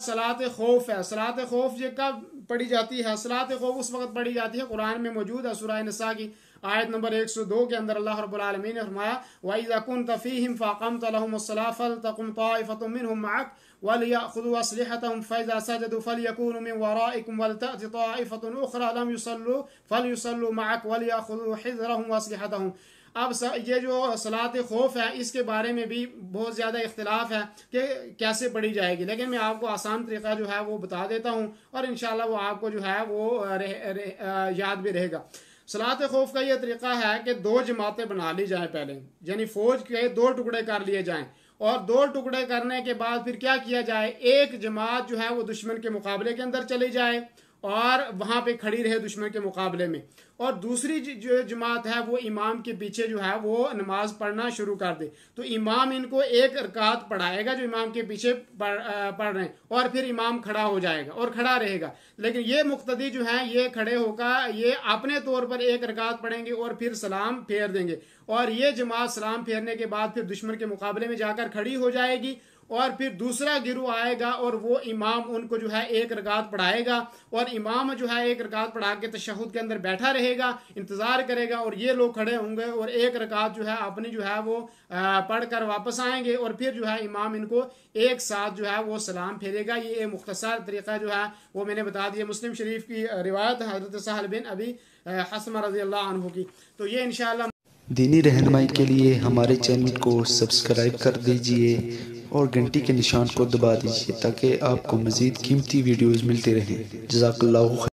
सलात खौफ है। सलात खौफ ये कब पढ़ी जाती है? सलात खौफ उस वक्त पढ़ी जाती है, कुरान में मौजूद है सूरह निसा की आयत नंबर 102 के अंदर अल्लाह रब्बुल आलमीन ने फरमाया वइज़ा कुन्त फ़ीहिम फ़अक़मत लहुमुस्सलाह फ़लतक़ुम ताइफ़तुम मिनहुम मअक वलियअख़ुज़ू अस्लिहतहुम फ़इज़ा सजदू फ़लयकूनू मिन वराइकुम वलतअति ताइफ़तुन उख़रा लम युसल्लू फ़लयुसल्लू मअक वलियअख़ुज़ू हिज़्रहुम वअस्लिहतहुम। अब ये जो सलात खौफ है इसके बारे में भी बहुत ज़्यादा इख्तिलाफ है कि कैसे पढ़ी जाएगी, लेकिन मैं आपको आसान तरीका जो है वो बता देता हूँ और इंशाल्लाह वो आपको जो है वो याद भी रहेगा। सलात खौफ का ये तरीका है कि 2 जमातें बना ली जाएं पहले, यानी फौज के 2 टुकड़े कर लिए जाएं और 2 टुकड़े करने के बाद फिर क्या किया जाए, एक जमात जो है वो दुश्मन के मुकाबले के अंदर चली जाए और वहां पे खड़ी रहे दुश्मन के मुकाबले में, और दूसरी जो जमात है वो इमाम के पीछे जो है वो नमाज पढ़ना शुरू कर दे। तो इमाम इनको एक रकात पढ़ाएगा जो इमाम के पीछे पढ़ रहे हैं, और फिर इमाम खड़ा हो जाएगा और खड़ा रहेगा। लेकिन ये मुक्तदी जो है ये खड़े होकर ये अपने तौर पर एक रकात पढ़ेंगे और फिर सलाम फेर देंगे, और ये जमात सलाम फेरने के बाद फिर दुश्मन के मुकाबले में जाकर खड़ी हो जाएगी, और फिर दूसरा गिरोह आएगा और वो इमाम उनको जो है एक रकात पढ़ाएगा, और इमाम जो है एक रकात पढ़ा के तशहुद के अंदर बैठा रहेगा, इंतजार करेगा, और ये लोग खड़े होंगे और एक रकात जो है अपनी जो है वो पढ़कर वापस आएंगे, और फिर जो है इमाम इनको एक साथ जो है वो सलाम फेरेगा। ये मुख्तसर तरीका जो है वो मैंने बता दिया। मुस्लिम शरीफ की रिवायत हज़रत सहल बिन अबी हस्मा रज़ी अल्लाह अन्हु की। तो ये इंशाअल्लाह दीनी रहनुमाई के लिए हमारे चैनल को सब्सक्राइब कर दीजिए और घंटी के निशान को दबा दीजिए ताकि आपको मज़ीद कीमती वीडियोज़ मिलते रहें। जज़ाकल्लाहु खैर।